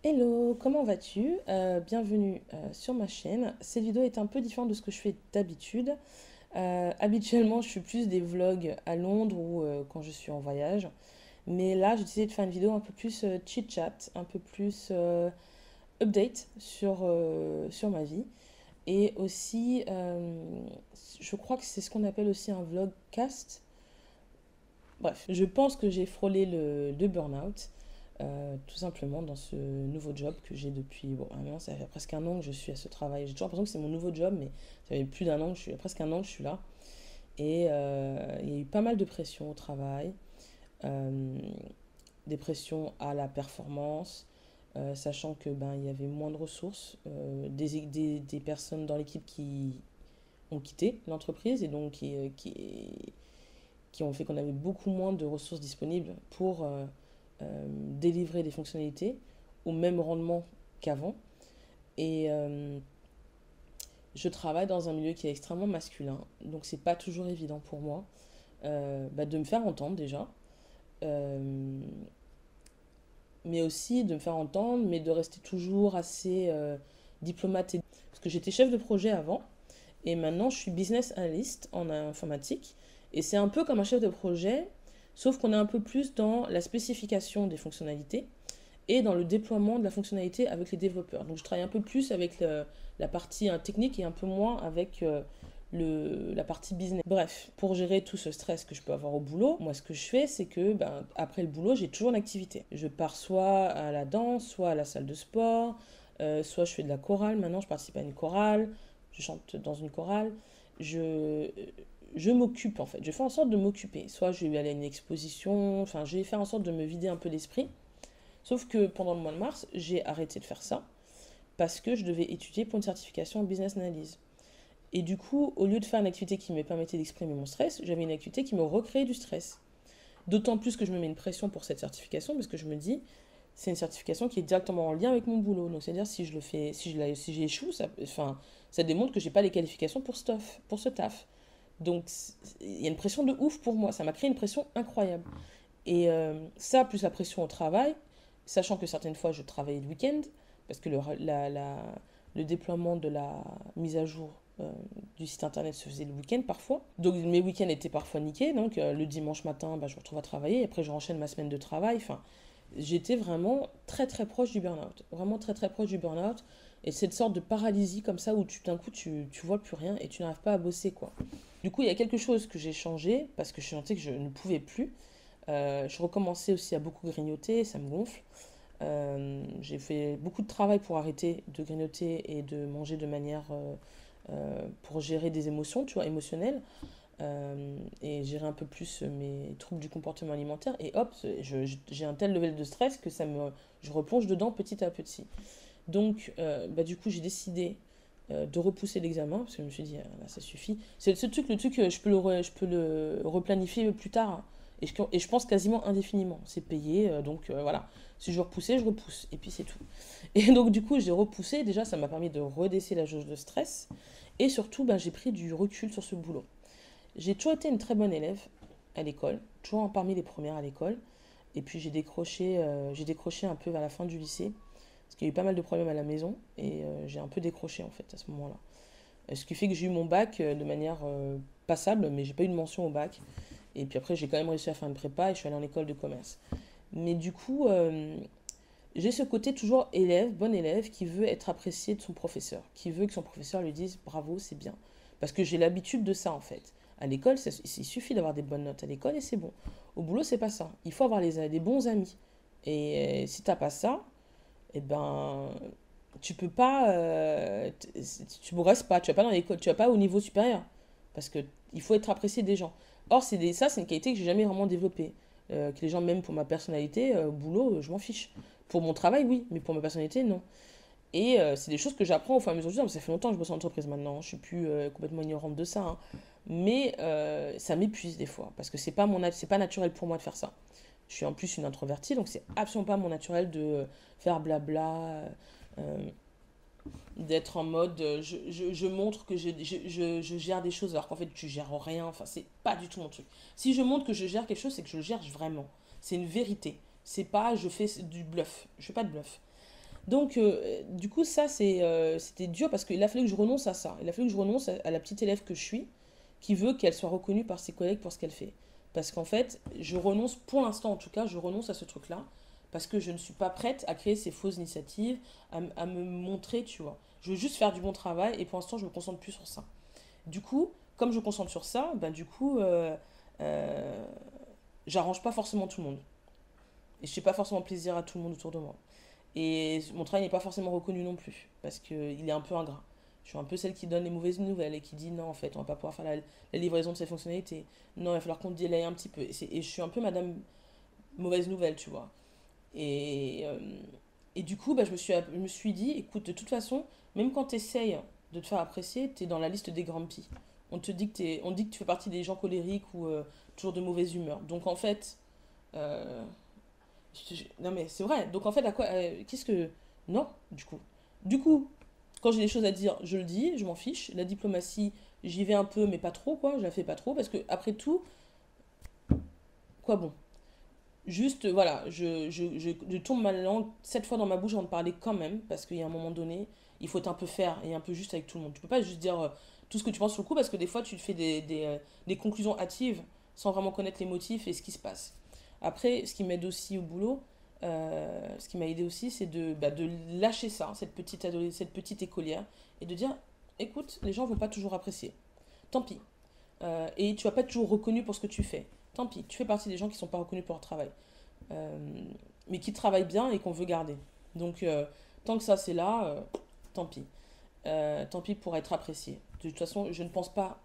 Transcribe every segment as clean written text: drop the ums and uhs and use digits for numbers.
Hello, comment vas-tu? Bienvenue sur ma chaîne. Cette vidéo est un peu différente de ce que je fais d'habitude. Habituellement, je fais plus des vlogs à Londres ou quand je suis en voyage. Mais là, j'ai décidé de faire une vidéo un peu plus chit-chat, un peu plus update sur ma vie. Et aussi, je crois que c'est ce qu'on appelle aussi un vlogcast. Bref, je pense que j'ai frôlé le burn-out. Tout simplement dans ce nouveau job que j'ai depuis, bon, maintenant ça fait presque un an que je suis à ce travail. J'ai toujours l'impression que c'est mon nouveau job, mais ça fait plus d'un an que je suis, presque un an que je suis là. Et il y a eu pas mal de pression au travail, euh, des pressions à la performance, sachant que ben, il y avait moins de ressources, des personnes dans l'équipe qui ont quitté l'entreprise et donc qui ont fait qu'on avait beaucoup moins de ressources disponibles pour délivrer des fonctionnalités au même rendement qu'avant. Et je travaille dans un milieu qui est extrêmement masculin, donc c'est pas toujours évident pour moi de me faire entendre déjà, euh, mais aussi de me faire entendre, mais de rester toujours assez diplomate. Parce que j'étais chef de projet avant, et maintenant je suis business analyst en informatique, et c'est un peu comme un chef de projet, sauf qu'on est un peu plus dans la spécification des fonctionnalités et dans le déploiement de la fonctionnalité avec les développeurs. Donc je travaille un peu plus avec la partie technique et un peu moins avec la partie business. Bref, pour gérer tout ce stress que je peux avoir au boulot, moi ce que je fais, c'est que ben, après le boulot, j'ai toujours une activité. Je pars soit à la danse, soit à la salle de sport, soit je fais de la chorale. Maintenant, je participe à une chorale, je chante dans une chorale. Je, je m'occupe en fait, je fais en sorte de m'occuper. Soit je vais aller à une exposition, enfin je vais faire en sorte de me vider un peu l'esprit. Sauf que pendant le mois de mars, j'ai arrêté de faire ça parce que je devais étudier pour une certification en business analyse. Et du coup, au lieu de faire une activité qui me permettait d'exprimer mon stress, j'avais une activité qui me recréait du stress. D'autant plus que je me mets une pression pour cette certification parce que je me dis, c'est une certification qui est directement en lien avec mon boulot. Donc c'est-à-dire si je le fais, si j'échoue, ça démontre que j'ai pas les qualifications pour ce taf. Donc il y a une pression de ouf pour moi. Ça m'a créé une pression incroyable. Et ça, plus la pression au travail, sachant que certaines fois je travaillais le week-end, parce que le déploiement de la mise à jour du site internet se faisait le week-end parfois. Donc mes week-ends étaient parfois niqués, donc le dimanche matin, bah, je me retrouve à travailler, et après je renchaîne ma semaine de travail. Enfin, j'étais vraiment très très proche du burn-out. Vraiment très très proche du burn-out. Et cette sorte de paralysie comme ça où d'un coup tu vois plus rien et tu n'arrives pas à bosser quoi. Du coup, il y a quelque chose que j'ai changé parce que je sentais que je ne pouvais plus. Je recommençais aussi à beaucoup grignoter, ça me gonfle. J'ai fait beaucoup de travail pour arrêter de grignoter et de manger de manière pour gérer des émotions, tu vois, émotionnelles, et gérer un peu plus mes troubles du comportement alimentaire. Et hop, j'ai un tel level de stress que je replonge dedans petit à petit. Donc, du coup, j'ai décidé de repousser l'examen parce que je me suis dit, ah, là, ça suffit. C'est ce truc, le truc, je peux le replanifier plus tard, hein. Et je pense quasiment indéfiniment. C'est payé, donc voilà. Si je veux repousser, je repousse. Et puis c'est tout. Et donc, du coup, j'ai repoussé. Déjà, ça m'a permis de redesser la jauge de stress. Et surtout, ben, j'ai pris du recul sur ce boulot. J'ai toujours été une très bonne élève à l'école, toujours parmi les premières à l'école. Et puis j'ai décroché un peu vers la fin du lycée, parce qu'il y a eu pas mal de problèmes à la maison, et j'ai un peu décroché en fait à ce moment-là. Ce qui fait que j'ai eu mon bac de manière passable, mais j'ai pas eu de mention au bac. Et puis après, j'ai quand même réussi à faire une prépa et je suis allée en école de commerce. Mais du coup, j'ai ce côté toujours élève, bon élève, qui veut être apprécié de son professeur, qui veut que son professeur lui dise bravo, c'est bien. Parce que j'ai l'habitude de ça en fait. À l'école, il suffit d'avoir des bonnes notes à l'école et c'est bon. Au boulot, c'est pas ça. Il faut avoir des bons amis. Et si t'as pas ça, eh ben, tu peux pas, tu progresses pas. Tu vas pas dans l'école, tu vas pas au niveau supérieur. Parce que il faut être apprécié des gens. Or, ça, c'est une qualité que j'ai jamais vraiment développée. Que les gens m'aiment pour ma personnalité, au boulot, je m'en fiche. Pour mon travail, oui, mais pour ma personnalité, non. Et c'est des choses que j'apprends au fur et à mesure du temps. Ça fait longtemps que je bosse en entreprise maintenant. Je suis plus complètement ignorante de ça, hein. Mais ça m'épuise des fois. Parce que c'est pas naturel pour moi de faire ça. Je suis en plus une introvertie, donc c'est absolument pas mon naturel de faire blabla, euh, d'être en mode je montre que je gère des choses alors qu'en fait tu gères rien. Enfin, c'est pas du tout mon truc. Si je montre que je gère quelque chose, c'est que je le gère vraiment. C'est une vérité. C'est pas je fais du bluff. Je fais pas de bluff. Donc, du coup, ça, c'était dur parce qu'il a fallu que je renonce à ça. Il a fallu que je renonce à la petite élève que je suis, qui veut qu'elle soit reconnue par ses collègues pour ce qu'elle fait. Parce qu'en fait, je renonce, pour l'instant en tout cas, je renonce à ce truc-là, parce que je ne suis pas prête à créer ces fausses initiatives, à me montrer, tu vois. Je veux juste faire du bon travail et pour l'instant, je me concentre plus sur ça. Du coup, comme je me concentre sur ça, ben, du coup, euh, j'arrange pas forcément tout le monde. Et je fais pas forcément plaisir à tout le monde autour de moi. Et mon travail n'est pas forcément reconnu non plus, parce qu'il est un peu ingrat. Je suis un peu celle qui donne les mauvaises nouvelles et qui dit non, en fait, on va pas pouvoir faire la livraison de ces fonctionnalités. Non, il va falloir qu'on délaye un petit peu. Et je suis un peu madame mauvaise nouvelle, tu vois. Et, euh, et du coup, bah, je me suis dit, écoute, de toute façon, même quand tu essayes de te faire apprécier, tu es dans la liste des grands-pis. On dit que tu fais partie des gens colériques ou toujours de mauvaise humeur. Donc en fait, euh, non mais c'est vrai. Donc en fait, à quoi, qu'est-ce que... Non, du coup. Du coup, quand j'ai des choses à dire, je le dis, je m'en fiche. La diplomatie, j'y vais un peu, mais pas trop, quoi. Je la fais pas trop, parce que après tout, quoi bon. Juste, voilà, je tourne ma langue 7 fois dans ma bouche avant de parler quand même, parce qu'il y a un moment donné, il faut être un peu faire et un peu juste avec tout le monde. Tu peux pas juste dire tout ce que tu penses sur le coup, parce que des fois, tu te fais des conclusions hâtives sans vraiment connaître les motifs et ce qui se passe. Après, ce qui m'aide aussi au boulot, ce qui m'a aidé aussi, c'est de lâcher ça, cette petite écolière, et de dire, écoute, les gens vont pas toujours apprécier. Tant pis. Et tu vas pas être toujours reconnu pour ce que tu fais. Tant pis, tu fais partie des gens qui sont pas reconnus pour leur travail. Euh, mais qui travaillent bien et qu'on veut garder. Donc, tant que ça c'est là, tant pis. Tant pis pour être apprécié. De toute façon, je ne pense pas,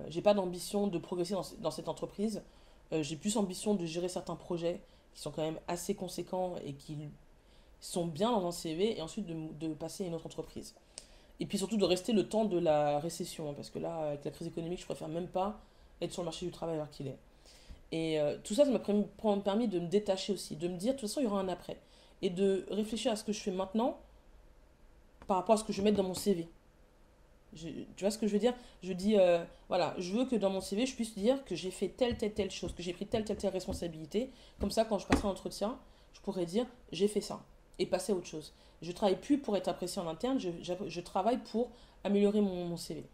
j'ai pas d'ambition de progresser dans cette entreprise. J'ai plus ambition de gérer certains projets qui sont quand même assez conséquents et qui sont bien dans un CV et ensuite de passer à une autre entreprise. Et puis surtout de rester le temps de la récession, hein, parce que là, avec la crise économique, je préfère même pas être sur le marché du travail alors qu'il est. Et tout ça, ça m'a permis de me détacher aussi, de me dire, de toute façon, il y aura un après. Et de réfléchir à ce que je fais maintenant par rapport à ce que je vais mettre dans mon CV. Tu vois ce que je veux dire? Je dis, voilà, je veux que dans mon CV, je puisse dire que j'ai fait telle chose, que j'ai pris telle responsabilité. Comme ça, quand je passerai un entretien, je pourrais dire, j'ai fait ça. Et passer à autre chose. Je travaille plus pour être apprécié en interne, je travaille pour améliorer mon CV.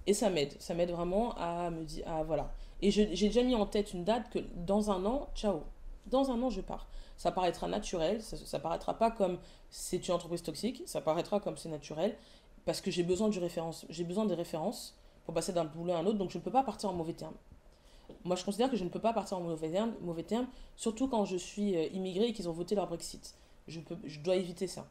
Et ça m'aide vraiment à me dire, à, voilà. Et j'ai déjà mis en tête une date que dans un an, ciao. Dans un an, je pars. Ça paraîtra naturel, ça paraîtra pas comme c'est une entreprise toxique, ça paraîtra comme c'est naturel, parce que j'ai besoin des références pour passer d'un boulot à un autre, donc je ne peux pas partir en mauvais terme. Moi, je considère que je ne peux pas partir en mauvais terme surtout quand je suis immigré et qu'ils ont voté leur Brexit. Je dois éviter ça.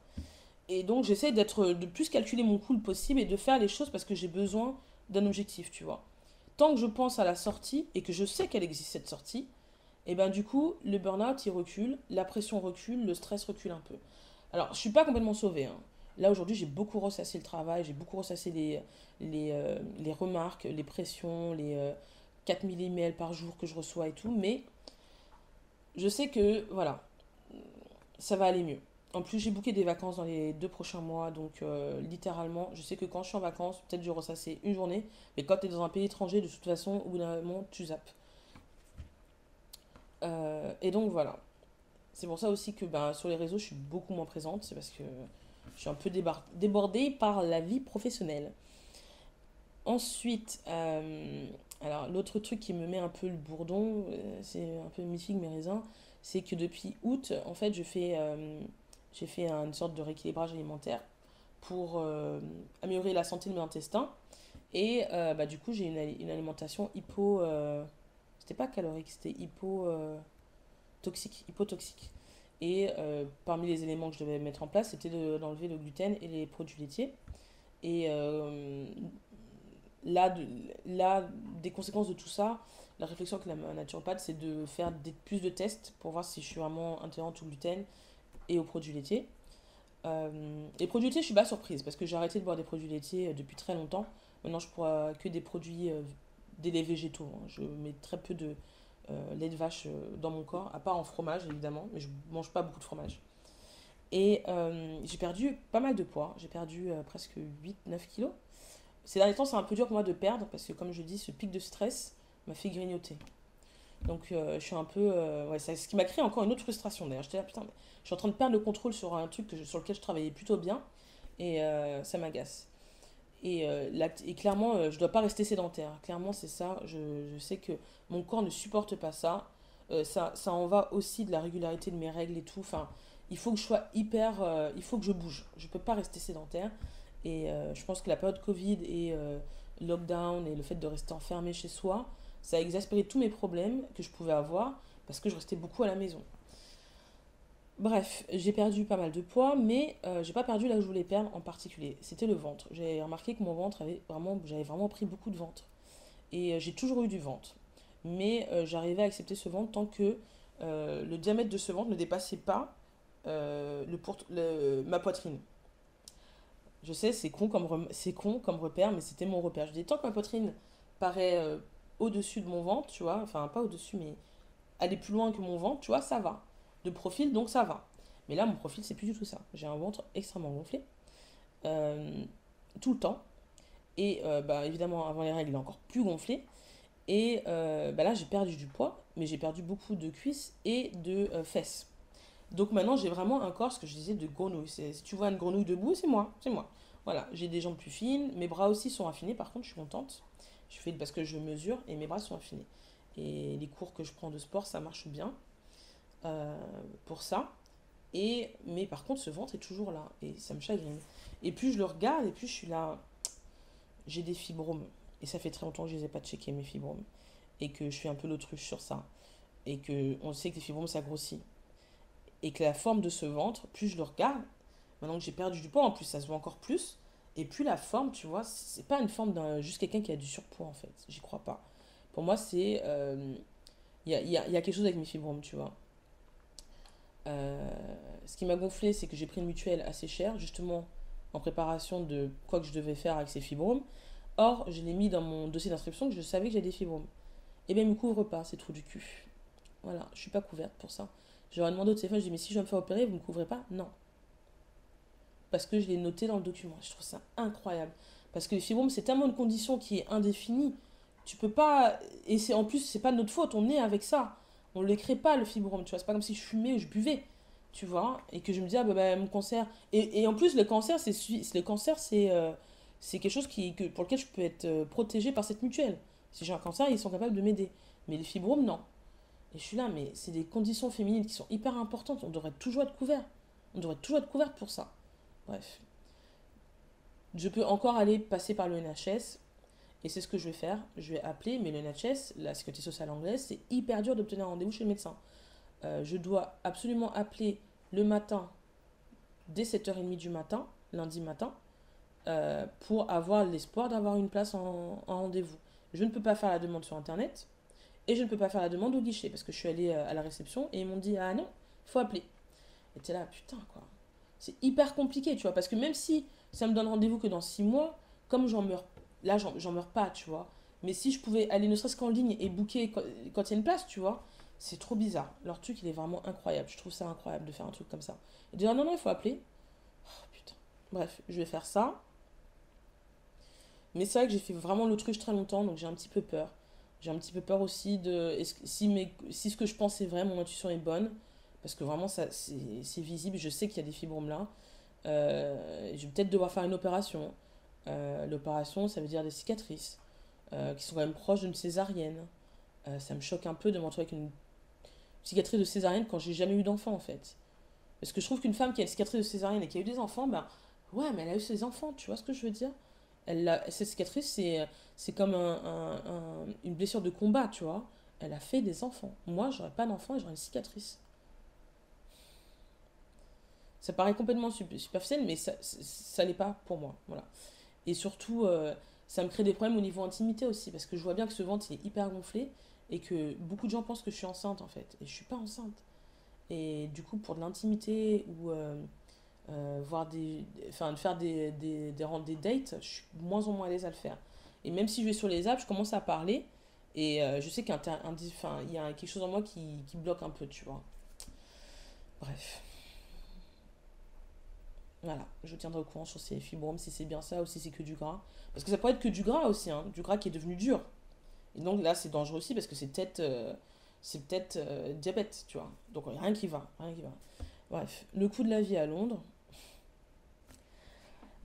Et donc, j'essaie de plus calculer mon coût le possible et de faire les choses parce que j'ai besoin d'un objectif, tu vois. Tant que je pense à la sortie et que je sais qu'elle existe cette sortie, et ben du coup, le burn-out il recule, la pression recule, le stress recule un peu. Alors, je suis pas complètement sauvée, hein. Là, aujourd'hui, j'ai beaucoup ressassé le travail, j'ai beaucoup ressassé les remarques, les pressions, les 4000 emails par jour que je reçois et tout, mais je sais que, voilà, ça va aller mieux. En plus, j'ai booké des vacances dans les 2 prochains mois, donc littéralement, je sais que quand je suis en vacances, peut-être je ressassais une journée, mais quand tu es dans un pays étranger, de toute façon, au bout d'un moment, tu zappes. Et donc voilà. C'est pour ça aussi que ben, sur les réseaux, je suis beaucoup moins présente, c'est parce que je suis un peu débordée par la vie professionnelle. Ensuite, alors l'autre truc qui me met un peu le bourdon, c'est un peu mi-figue mes raisins, c'est que depuis août, en fait, j'ai fait une sorte de rééquilibrage alimentaire pour améliorer la santé de mes intestins. Et bah, du coup, j'ai une alimentation c'était pas calorique, c'était hypotoxique. Et parmi les éléments que je devais mettre en place, c'était d'enlever le gluten et les produits laitiers. Et là, là, des conséquences de tout ça, la réflexion que la naturopathe, c'est de faire plus de tests pour voir si je suis vraiment intolérante au gluten et aux produits laitiers. Les produits laitiers, je suis pas surprise parce que j'ai arrêté de boire des produits laitiers depuis très longtemps. Maintenant, je bois que des produits, des laits végétaux, hein. Je mets très peu de lait de vache dans mon corps, à part en fromage évidemment, mais je mange pas beaucoup de fromage. Et j'ai perdu pas mal de poids, j'ai perdu presque 8 9 kilos. Ces derniers temps, c'est un peu dur pour moi de perdre parce que, comme je dis, ce pic de stress m'a fait grignoter. Donc, je suis un peu. Ouais, c'est ce qui m'a créé encore une autre frustration d'ailleurs. J'étais là, putain, mais je suis en train de perdre le contrôle sur un truc sur lequel je travaillais plutôt bien et ça m'agace. Et clairement, je dois pas rester sédentaire. Clairement, c'est ça. Je sais que mon corps ne supporte pas ça. Ça en va aussi de la régularité de mes règles et tout. Enfin, il faut que je sois hyper. Il faut que je bouge. Je peux pas rester sédentaire. Je pense que la période Covid et lockdown et le fait de rester enfermé chez soi, ça a exaspéré tous mes problèmes que je pouvais avoir parce que je restais beaucoup à la maison. Bref, j'ai perdu pas mal de poids, mais j'ai pas perdu là où je voulais perdre en particulier. C'était le ventre. J'ai remarqué que mon ventre j'avais vraiment pris beaucoup de ventre. J'ai toujours eu du ventre. Mais j'arrivais à accepter ce ventre tant que le diamètre de ce ventre ne dépassait pas ma poitrine. Je sais, c'est con comme repère, mais c'était mon repère. Je dis, tant que ma poitrine paraît au-dessus de mon ventre, tu vois, enfin pas au-dessus, mais aller plus loin que mon ventre, tu vois, ça va. De profil, donc ça va. Mais là, mon profil, c'est plus du tout ça. J'ai un ventre extrêmement gonflé, euh, tout le temps. Bah, évidemment, avant les règles, il est encore plus gonflé. Bah, là, j'ai perdu du poids, mais j'ai perdu beaucoup de cuisses et de fesses. Donc maintenant, j'ai vraiment un corps, ce que je disais, de grenouille. Si tu vois une grenouille debout, c'est moi, c'est moi. Voilà, j'ai des jambes plus fines, mes bras aussi sont affinés, par contre, je suis contente. Je fais parce que je mesure et mes bras sont affinés. Et les cours que je prends de sport, ça marche bien euh, pour ça. Mais par contre, ce ventre est toujours là et ça me chagrine. Et plus je le regarde, et plus je suis là, j'ai des fibromes. Et ça fait très longtemps que je ne les ai pas checkés, mes fibromes. Et que je suis un peu l'autruche sur ça. Et que on sait que les fibromes, ça grossit. Et que la forme de ce ventre, plus je le regarde, maintenant que j'ai perdu du poids, en plus ça se voit encore plus, et plus la forme, tu vois, c'est pas une forme d'un juste quelqu'un qui a du surpoids en fait, j'y crois pas. Pour moi, c'est. Il y a quelque chose avec mes fibromes, tu vois. Euh, Ce qui m'a gonflé, c'est que j'ai pris une mutuelle assez chère, justement en préparation de quoi que je devais faire avec ces fibromes. Or, je l'ai mis dans mon dossier d'inscription que je savais que j'avais des fibromes. Et bien, ils ne me couvrent pas, ces trous du cul. Voilà, je suis pas couverte pour ça. J'aurais demandé au téléphone, je dis, mais si je vais me faire opérer, vous me couvrez pas? Non. Parce que je l'ai noté dans le document. Je trouve ça incroyable. Parce que les fibromes, c'est tellement une condition qui est indéfinie. Tu peux pas. Et en plus, c'est pas de notre faute, on est avec ça. On ne le crée pas, le fibrome. Tu vois, c'est pas comme si je fumais ou je buvais. Tu vois, et que je me dis, ah bah, mon cancer. En plus, le cancer, c'est quelque chose pour lequel je peux être protégée par cette mutuelle. Si j'ai un cancer, ils sont capables de m'aider. Mais les fibromes, non. Et je suis là, mais c'est des conditions féminines qui sont hyper importantes. On devrait toujours être couvert. On devrait toujours être couverte pour ça. Bref. Je peux encore aller passer par le NHS. Et c'est ce que je vais faire. Je vais appeler, mais le NHS, la sécurité sociale anglaise, c'est hyper dur d'obtenir un rendez-vous chez le médecin. Je dois absolument appeler le matin, dès 7h30 du matin, lundi matin, pour avoir l'espoir d'avoir une place en rendez-vous. Je ne peux pas faire la demande sur Internet. Et je ne peux pas faire la demande au guichet parce que je suis allée à la réception et ils m'ont dit ah non, il faut appeler. Et t'es là, putain quoi. C'est hyper compliqué, tu vois, parce que même si ça me donne rendez-vous que dans 6 mois, comme j'en meurs, là j'en meurs pas, tu vois. Mais si je pouvais aller ne serait-ce qu'en ligne et booker quand il y a une place, tu vois, c'est trop bizarre. Leur truc, il est vraiment incroyable. Je trouve ça incroyable de faire un truc comme ça. Et de dire non, non, il faut appeler. Oh, putain. Bref, je vais faire ça. Mais c'est vrai que j'ai fait vraiment l'autruche très longtemps, donc j'ai un petit peu peur. J'ai un petit peu peur aussi si ce que je pense est vrai, mon intuition est bonne, parce que vraiment c'est visible, je sais qu'il y a des fibromes là. Je vais peut-être devoir faire une opération. L'opération, ça veut dire des cicatrices, qui sont quand même proches d'une césarienne. Ça me choque un peu de me retrouver avec une cicatrice de césarienne quand j'ai jamais eu d'enfant en fait. Parce que je trouve qu'une femme qui a une cicatrice de césarienne et qui a eu des enfants, ben ouais, mais elle a eu ses enfants, tu vois ce que je veux dire? Cette cicatrice, c'est comme une blessure de combat, tu vois. Elle a fait des enfants. Moi, j'aurais pas d'enfant et j'aurais une cicatrice. Ça paraît complètement superficiel, mais ça l'est pas pour moi. Voilà. Et surtout, ça me crée des problèmes au niveau intimité aussi, parce que je vois bien que ce ventre, il est hyper gonflé et que beaucoup de gens pensent que je suis enceinte en fait. Et je suis pas enceinte. Et du coup, pour de l'intimité ou enfin, de faire des dates, je suis de moins en moins à l'aise à le faire. Et même si je vais sur les apps, je commence à parler et je sais enfin, il y a quelque chose en moi qui bloque un peu, tu vois. Bref, voilà, je tiendrai au courant sur ces fibromes, si c'est bien ça ou si c'est que du gras. Parce que ça pourrait être que du gras aussi, hein, du gras qui est devenu dur. Et donc là, c'est dangereux aussi parce que c'est peut-être c'est peut-être diabète, tu vois. Donc rien qui va, rien qui va. Bref, le coût de la vie à Londres,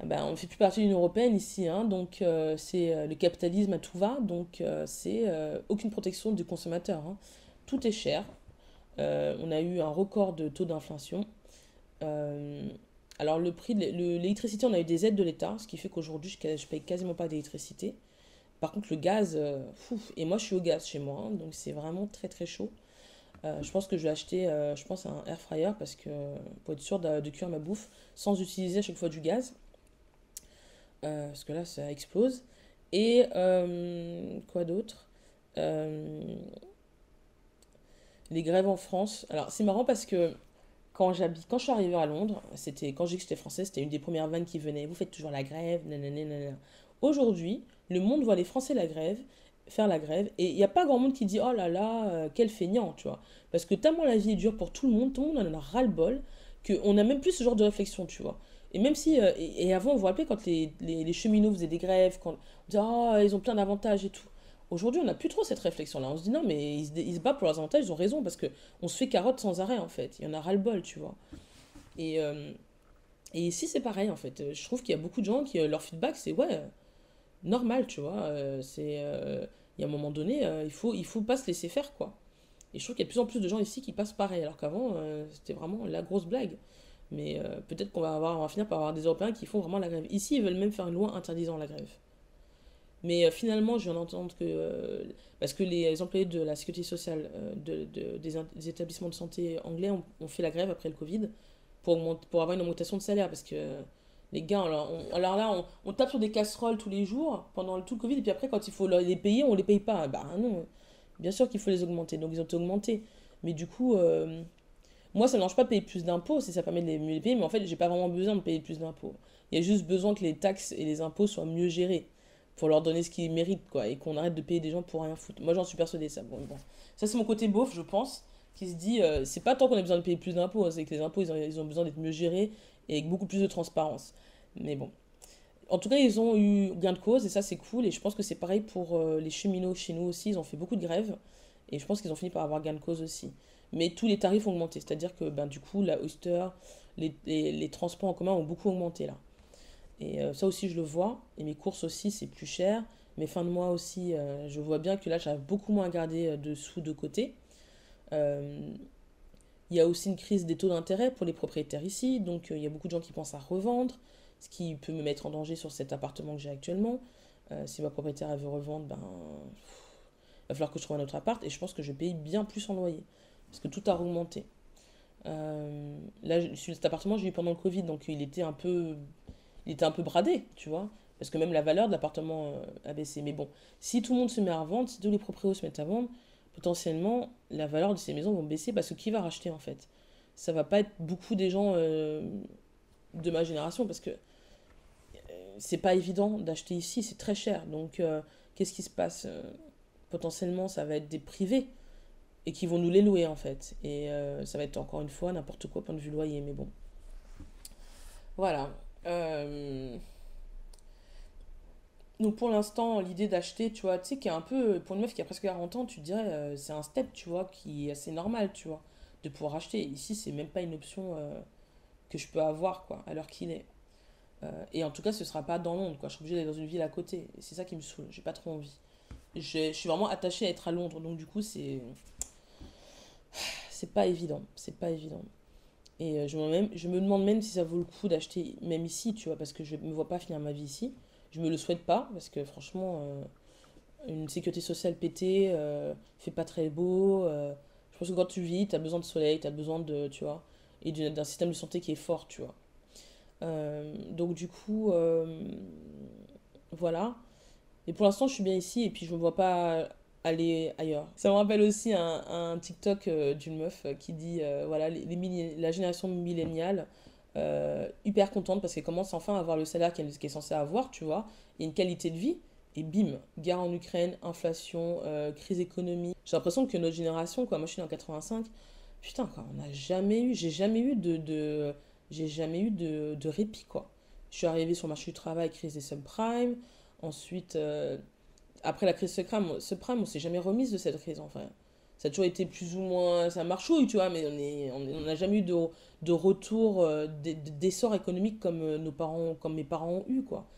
eh ben, on ne fait plus partie de l'Union européenne ici, hein, donc c'est le capitalisme à tout va, donc c'est aucune protection du consommateur, hein. Tout est cher. On a eu un record de taux d'inflation. Euh, alors le prix de l'électricité, on a eu des aides de l'État, ce qui fait qu'aujourd'hui je paye quasiment pas d'électricité. Par contre le gaz, et moi je suis au gaz chez moi, hein, donc c'est vraiment très très chaud. Je pense que je vais acheter, je pense, un air fryer parce que pour être sûr de cuire ma bouffe sans utiliser à chaque fois du gaz, parce que là ça explose. Et quoi d'autre? Euh, les grèves en France. Alors c'est marrant parce que quand je suis arrivée à Londres, c'était quand j'ai dit que j'étais française, c'était une des premières vannes qui venait. Vous faites toujours la grève, nanana, nanana. Aujourd'hui, le monde voit les Français faire la grève, et il n'y a pas grand monde qui dit oh là là, quel feignant, tu vois. Parce que tellement la vie est dure pour tout le monde en a ras-le-bol, qu'on n'a même plus ce genre de réflexion, tu vois. Et même si, et avant, vous vous rappelez quand les cheminots faisaient des grèves, quand on disait oh, ils ont plein d'avantages et tout. Aujourd'hui, on n'a plus trop cette réflexion-là. On se dit non, mais ils se battent pour leurs avantages, ils ont raison, parce que on se fait carotte sans arrêt, en fait. Il y en a ras-le-bol, tu vois. Et, euh, et ici, c'est pareil, en fait. Je trouve qu'il y a beaucoup de gens qui, leur feedback, c'est ouais, normal, tu vois. Il y a un moment donné, il faut pas se laisser faire, quoi. Et je trouve qu'il y a de plus en plus de gens ici qui passent pareil, alors qu'avant, c'était vraiment la grosse blague. Mais peut-être on va finir par avoir des Européens qui font vraiment la grève. Ici, ils veulent même faire une loi interdisant la grève. Mais finalement, je viens d'entendre que, parce que les employés de la sécurité sociale des établissements de santé anglais ont fait la grève après le Covid pour avoir une augmentation de salaire. Parce que les gars, alors là, on tape sur des casseroles tous les jours pendant tout le Covid, et puis après, quand il faut les payer, on les paye pas. Bah non, bien sûr qu'il faut les augmenter. Donc ils ont été augmentés. Mais du coup, moi, ça ne me dérange pas de payer plus d'impôts si ça permet de mieux les payer, mais en fait, j'ai pas vraiment besoin de payer plus d'impôts. Il y a juste besoin que les taxes et les impôts soient mieux gérés pour leur donner ce qu'ils méritent, quoi, et qu'on arrête de payer des gens pour rien foutre. Moi, j'en suis persuadée, ça. Bon. Ça, c'est mon côté beauf, je pense, qui se dit, c'est pas tant qu'on a besoin de payer plus d'impôts, hein, c'est que les impôts, ils ont besoin d'être mieux gérés et avec beaucoup plus de transparence. Mais bon. En tout cas, ils ont eu gain de cause, et ça, c'est cool, et je pense que c'est pareil pour les cheminots chez nous aussi, ils ont fait beaucoup de grèves, et je pense qu'ils ont fini par avoir gain de cause aussi. Mais tous les tarifs ont augmenté, c'est-à-dire que ben, du coup, la Oyster, les transports en commun ont beaucoup augmenté là. Et ça aussi, je le vois. Et mes courses aussi, c'est plus cher. Mes fins de mois aussi, je vois bien que là, j'arrive beaucoup moins à garder de sous de côté. Euh, il y a aussi une crise des taux d'intérêt pour les propriétaires ici. Donc, il y a beaucoup de gens qui pensent à revendre, ce qui peut me mettre en danger sur cet appartement que j'ai actuellement. Si ma propriétaire elle veut revendre, ben, il va falloir que je trouve un autre appart. Et je pense que je paye bien plus en loyer. Parce que tout a augmenté. Là, cet appartement, j'ai eu pendant le Covid. Donc, il était un peu bradé, tu vois. Parce que même la valeur de l'appartement a baissé. Mais bon, si tout le monde se met à vendre, si tous les propriétaires se mettent à vendre, potentiellement, la valeur de ces maisons vont baisser parce que qui va racheter en fait? Ça va pas être beaucoup des gens de ma génération parce que c'est pas évident d'acheter ici, c'est très cher. Donc, qu'est-ce qui se passe? Potentiellement, ça va être des privés et qui vont nous les louer en fait. Et ça va être encore une fois n'importe quoi point de vue loyer. Mais bon, voilà. Euh, Donc pour l'instant, l'idée d'acheter, tu vois, tu sais, qui est un peu, pour une meuf qui a presque 40 ans, tu te dirais, c'est un step, tu vois, qui est assez normal, tu vois, de pouvoir acheter. Ici, c'est même pas une option que je peux avoir, quoi, à l'heure qu'il est. Et en tout cas, ce sera pas dans Londres, quoi. Je serai obligée d'aller dans une ville à côté. Et c'est ça qui me saoule, j'ai pas trop envie. Je suis vraiment attachée à être à Londres, donc du coup, c'est pas évident, c'est pas évident. Et je me demande même si ça vaut le coup d'acheter, même ici, tu vois, parce que je me vois pas finir ma vie ici. Je me le souhaite pas, parce que franchement, une sécurité sociale pétée, fait pas très beau. Je pense que quand tu vis, tu as besoin de soleil, tu as besoin de, tu vois, et d'un système de santé qui est fort, tu vois. Donc du coup, voilà. Et pour l'instant, je suis bien ici et puis je me vois pas aller ailleurs. Ça me rappelle aussi un TikTok d'une meuf qui dit, voilà, la génération milléniale, hyper contente parce qu'elle commence enfin à avoir le salaire qu'elle est censée avoir, tu vois, et une qualité de vie. Et bim, guerre en Ukraine, inflation, crise économique. J'ai l'impression que notre génération, quoi, moi je suis né en 85, putain, quoi, on n'a jamais eu, j'ai jamais eu de répit, quoi. Je suis arrivée sur le marché du travail, crise des subprimes. Ensuite, après la crise subprime, on s'est jamais remise de cette crise, en vrai. Ça a toujours été plus ou moins, ça marchouille, tu vois, mais on n'a jamais eu de retour, d'essor économique comme nos parents, comme mes parents ont eu, quoi,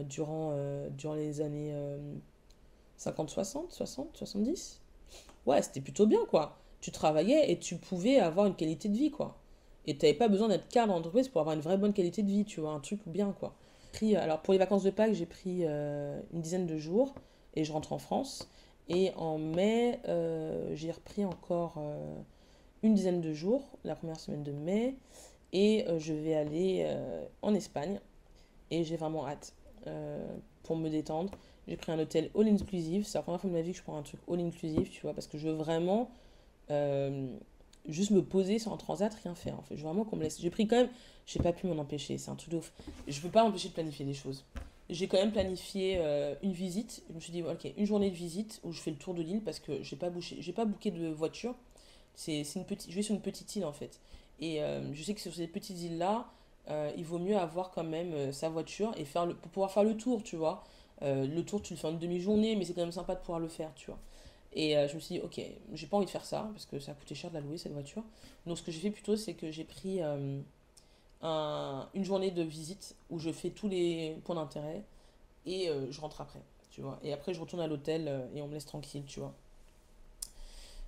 durant les années 50, 60, 60, 70. Ouais, c'était plutôt bien, quoi. Tu travaillais et tu pouvais avoir une qualité de vie, quoi. Et tu n'avais pas besoin d'être cadre d'entreprise pour avoir une vraie bonne qualité de vie, tu vois, un truc bien, quoi. Alors, pour les vacances de Pâques, j'ai pris une dizaine de jours et je rentre en France. Et en mai, j'ai repris encore une dizaine de jours, la première semaine de mai. Et je vais aller en Espagne. Et j'ai vraiment hâte pour me détendre. J'ai pris un hôtel all-inclusive. C'est la première fois de ma vie que je prends un truc all-inclusive, tu vois, parce que je veux vraiment juste me poser sur un transat, rien faire. En fait, je veux vraiment qu'on me laisse. J'ai pris quand même, j'ai pas pu m'en empêcher, c'est un truc de ouf. Je peux pas m'empêcher de planifier des choses. J'ai quand même planifié une visite. Je me suis dit, ok, une journée de visite où je fais le tour de l'île parce que j'ai pas booké de voiture. Je vais sur une petite île en fait. Et je sais que sur ces petites îles-là, il vaut mieux avoir quand même sa voiture et pour pouvoir faire le tour, tu vois. Le tour, tu le fais en une demi-journée, mais c'est quand même sympa de pouvoir le faire, tu vois. Et je me suis dit, ok, j'ai pas envie de faire ça parce que ça a coûté cher de la louer cette voiture. Donc ce que j'ai fait plutôt, c'est que j'ai pris une journée de visite où je fais tous les points d'intérêt et je rentre après, tu vois. Et après, je retourne à l'hôtel et on me laisse tranquille, tu vois.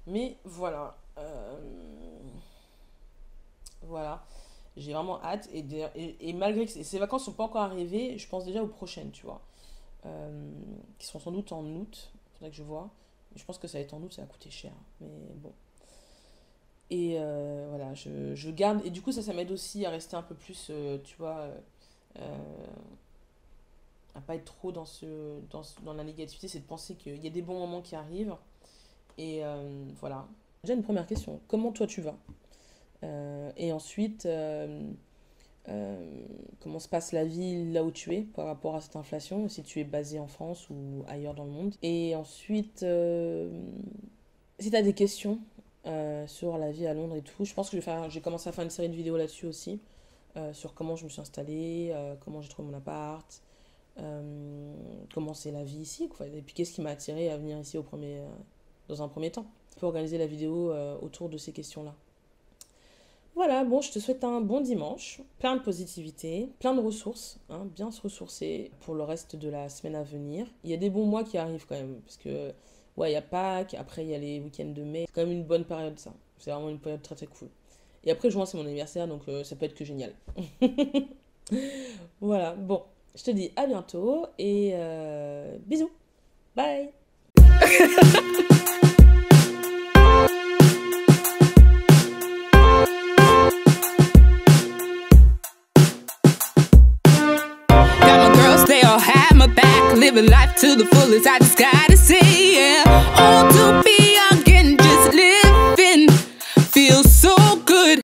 Mais voilà. Voilà. J'ai vraiment hâte. Et malgré que ces vacances sont pas encore arrivées, je pense déjà aux prochaines, tu vois. Qui seront sans doute en août. Faudrait que je vois. Je pense que ça va être en août, ça va coûter cher. Mais bon. Et voilà, je garde. Et du coup, ça m'aide aussi à rester un peu plus, tu vois, à pas être trop dans la négativité. C'est de penser qu'il y a des bons moments qui arrivent. Et voilà. Déjà, une première question. Comment toi tu vas? Et ensuite, comment se passe la vie là où tu es par rapport à cette inflation, si tu es basé en France ou ailleurs dans le monde. Et ensuite, si tu as des questions sur la vie à Londres et tout, je pense que j'ai commencé à faire une série de vidéos là-dessus aussi, sur comment je me suis installée, comment j'ai trouvé mon appart, comment c'est la vie ici, quoi. Et puis qu'est-ce qui m'a attiré à venir ici dans un premier temps. Je peux organiser la vidéo autour de ces questions-là. Voilà, bon, je te souhaite un bon dimanche, plein de positivité, plein de ressources, hein, bien se ressourcer pour le reste de la semaine à venir. Il y a des bons mois qui arrivent quand même, parce que, ouais, il y a Pâques, après il y a les week-ends de mai. C'est quand même une bonne période, ça. C'est vraiment une période très très cool. Et après, juin, c'est mon anniversaire, donc ça peut être que génial. Voilà, bon, je te dis à bientôt et bisous. Bye. Living life to the fullest, I just gotta say, yeah. Oh, to be